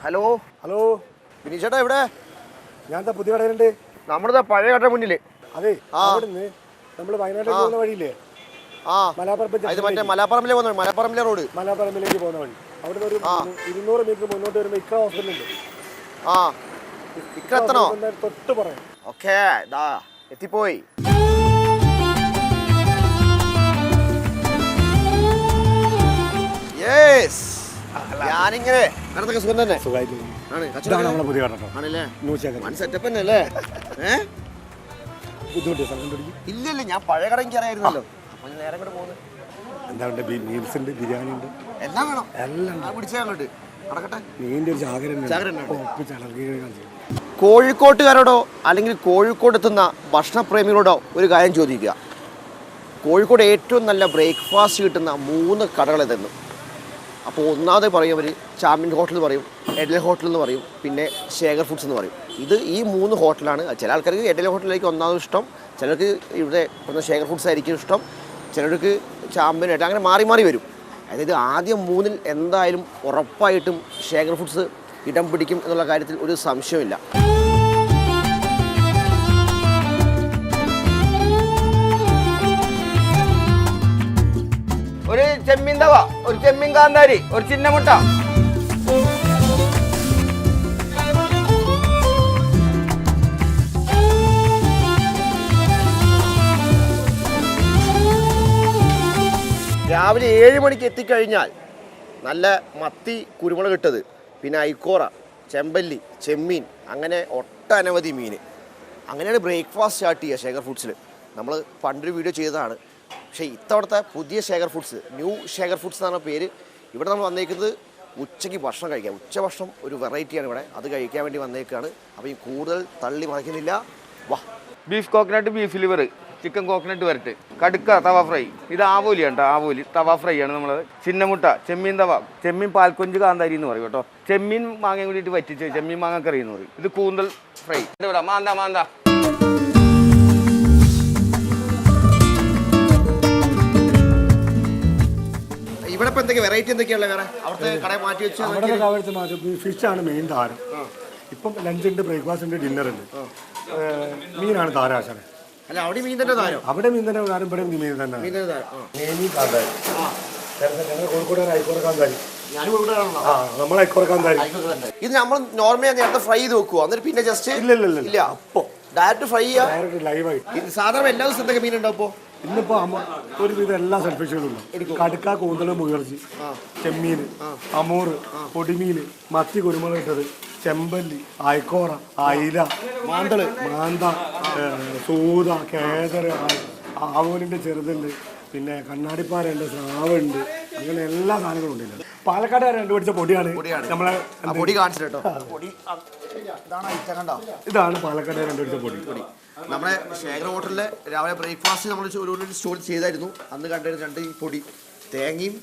Hello hello വിനീഷേട്ടാ എവിടെ? ഞാൻ പുതിയ കടയിലുണ്ട്. നമ്മുടെ പഴയ കട മുന്നില്. അതെ, അവിടുന്ന് നമ്മൾ വയനാട്ടിലേക്ക് പോകുന്ന വഴിയില്ലേ? മലാപ്പറമ്പിലെ റോഡ്. മലാപ്പറമ്പിലേക്ക് പോകുന്ന വഴി. അവിടെ ഒരു 200 മീറ്റർ മുന്നോട്ട് വരുമ്പോൾ ഇക്ക ഹോസ്പിറ്റൽ ഉണ്ട്. തൊട്ട് പറയാം. ഓക്കേ, എത്തിപ്പോയി. ഞാനിങ്ങനെ സുഖം തന്നെ. ഇല്ലല്ല, ഞാൻ പഴയ കട എനിക്ക് അറിയായിരുന്നല്ലോ. അപ്പൊ നേരെ കൂടെ പോകുന്നത്. എന്താ മീൽസുണ്ട്, ബിരിയാണി ഉണ്ട്, എല്ലാം വേണം. എല്ലാം പിടിച്ചാൽ നടക്കട്ടെ. കോഴിക്കോട്ടുകാരോടോ അല്ലെങ്കിൽ കോഴിക്കോട് എത്തുന്ന ഭക്ഷണപ്രേമികളോടോ ഒരു കാര്യം ചോദിക്കുക. കോഴിക്കോട് ഏറ്റവും നല്ല ബ്രേക്ക്ഫാസ്റ്റ് കിട്ടുന്ന 3 കടകൾ എത്തുന്നു. അപ്പോൾ ഒന്നാമത് പറയും അവർ ചാമ്പ്യൻ ഹോട്ടൽ എന്ന് പറയും, എഡ്ലെ ഹോട്ടൽ എന്ന് പറയും, പിന്നെ ശേഖർ ഫുഡ്സ് എന്ന് പറയും. ഈ 3 ഹോട്ടലാണ്. ചില ആൾക്കാർക്ക് എഡ്ലെ ഹോട്ടലിലേക്ക് ഒന്നാമത് ഇഷ്ടം, ചിലർക്ക് ഇവിടെ ശേഖർ ഫുഡ്സ് ആയിരിക്കും ഇഷ്ടം, ചിലർക്ക് ചാമ്പ്യൻ ആയിട്ട് അങ്ങനെ മാറി മാറി വരും. അതായത് ആദ്യം 3-ൽ എന്തായാലും ഉറപ്പായിട്ടും ശേഖർ ഫുഡ്സ് ഇടം പിടിക്കും എന്നുള്ള കാര്യത്തിൽ ഒരു സംശയമില്ല. ഒരു ചെമ്മീൻ തവ, ഒരു ചെമ്മീൻ കാന്താരി, ഒരു ചിന്നമുട്ട. രാവിലെ 7 മണിക്ക് എത്തിക്കഴിഞ്ഞാൽ നല്ല മത്തി കുരുമുളക് ഇട്ടത്, പിന്നെ ഐക്കോറ, ചെമ്പല്ലി, ചെമ്മീൻ, അങ്ങനെ ഒട്ടനവധി മീൻ. അങ്ങനെയാണ് ബ്രേക്ക്ഫാസ്റ്റ് സ്റ്റാർട്ട് ചെയ്യുക ശേഖർ ഫുഡ്സിൽ. നമ്മൾ പണ്ടൊരു വീഡിയോ ചെയ്തതാണ്. പക്ഷേ ഇത്തവണത്തെ പുതിയ Shekhar foods, new Shekhar foods എന്നാണ് പേര്. ഇവിടെ നമ്മൾ വന്നേക്കുന്നത് ഉച്ചയ്ക്ക് ഭക്ഷണം കഴിക്കാം. ഉച്ചഭക്ഷണം ഒരു വെറൈറ്റിയാണ് ഇവിടെ, അത് കഴിക്കാൻ വേണ്ടി വന്നേക്കാണ്. അപ്പോൾ ഈ കൂടുതൽ തള്ളി മറിക്കുന്നില്ല, വാ. Beef coconut, beef liver, chicken coconut വരട്ട്, കടുക്ക തവ ഫ്രൈ. ഇത് ആവോലിയാണ്, ആവോലി തവ ഫ്രൈ ആണ് നമ്മൾ. ചിന്നമുട്ട, ചെമ്മീൻ തവ, ചെമ്മീൻ പാൽക്കൊഞ്ച് കാന്താരി എന്ന് പറയും കേട്ടോ. ചെമ്മീൻ മാങ്ങയും കൂടിയിട്ട് വറ്റിച്ച് ചെമ്മീൻ മാങ്ങ കറി എന്ന് പറയും. ഇത് കൂന്തൽ ഫ്രൈ. ഇവിടെ മാന്ത. ഇവിടെ ഇപ്പൊ എന്തൊക്കെയാ വെറൈറ്റി എന്തൊക്കെയുള്ള വേറെ അവിടുത്തെ കടയിൽ മാറ്റി വെച്ച്? ഫിഷ് ആണ് മെയിൻ താരം. ഇപ്പം ലഞ്ച് ഉണ്ട്, ബ്രേക്ക്ഫാസ്റ്റ് ഉണ്ട്, ഡിന്നർ ഉണ്ട്. മീനാണ് താരാശാന. അല്ല, അവിടെ മീൻ തന്നെ താരം. അവിടെ മീൻ തന്നെ താരം, ഇവിടെ മീൻ തന്നെ. കോഴിക്കോട് ഐക്കോറ കാന്താരി. നമ്മളെ ഐക്കോറ കാന്താരി. ഇത് നമ്മൾ നോർമലി നേരത്തെ ഫ്രൈ ചെയ്ത് വെക്കുവോ? എന്നിട്ട് പിന്നെ ജസ്റ്റ് ഇല്ല അപ്പൊ ഡയറക്റ്റ് ഫ്രൈ ചെയ്യാം ലൈവായി. സാധാരണ എല്ലാ ദിവസവും എന്തൊക്കെ മീൻ ഉണ്ടാവും? ഇപ്പോൾ ഇന്നിപ്പോ ഒരുവിധം എല്ലാ സെൽഫിഷുകളും ഉണ്ട്. കടുക്ക, കൂന്തൽ, മുയർച്ചി, ചെമ്മീൻ, അമൂറ്, പൊടിമീൻ, മത്തി കുരുമുളക് ഇട്ടത്, ചെമ്പല്ലി, ഐക്കോറ, അയില, മാന്ത, സൂത, കേദർ, ആവോലിന്റെ ചെറുതുണ്ട്, പിന്നെ കണ്ണാടിപ്പാലുണ്ട്, സ്രാവുണ്ട്, അങ്ങനെ എല്ലാ സാധനങ്ങളും ഉണ്ട്. പാലക്കാട് കണ്ടുപിടിച്ച പൊടിയാണ് നമ്മളെ പൊടി കാണിച്ചിട്ടോ. ഇതാണ് പാലക്കാട് കണ്ടുപിടിച്ച പൊടി. നമ്മുടെ ശേഖർ ഹോട്ടലിലെ രാവിലെ ബ്രേക്ക്ഫാസ്റ്റ് നമ്മൾ സ്റ്റോർ ചെയ്തായിരുന്നു. അന്ന് കണ്ടിരുന്ന 2 പൊടി, തേങ്ങയും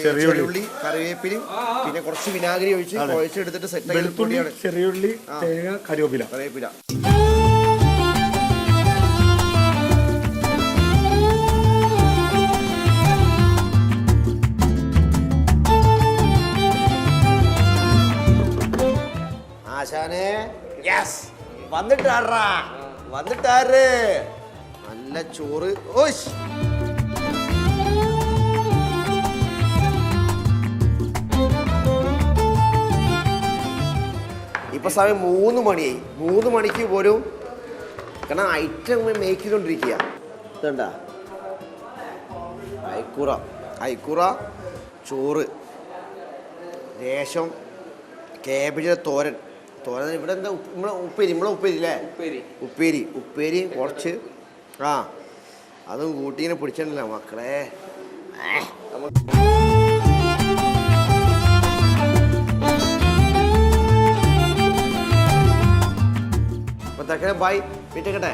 ചെറിയുള്ളി, കറിവേപ്പിലയും, പിന്നെ കുറച്ച് വിനാഗിരി ഒഴിച്ച് കുഴച്ചെടുത്തിട്ട് സെറ്റ് ആക്കിയ പൊടിയാണ്. ചെറിയുള്ളി, തേങ്ങ, കറിവേപ്പില. ആശാനെ വന്നിട്ടാറ് നല്ല ചോറ്. ഇപ്പൊ സമയം 3 മണിയായി. 3 മണിക്ക് പോലും കാരണം ഐറ്റം മേക്ക് ചെയ്തോണ്ടിരിക്കുക. ഇതണ്ട ഐക്കൂറ ചോറ്, രേഷം, കേബേജിന്റെ തോരൻ. ഇവിടെ എന്താ ഉപ്പേരി അല്ലേ? ഉപ്പേരി കുറച്ച് അതും കൂട്ടിനെ പിടിച്ചിട്ടില്ല മക്കളെ. അപ്പൊ തക്കനെ ബൈ, വീട്ടിക്കട്ടെ.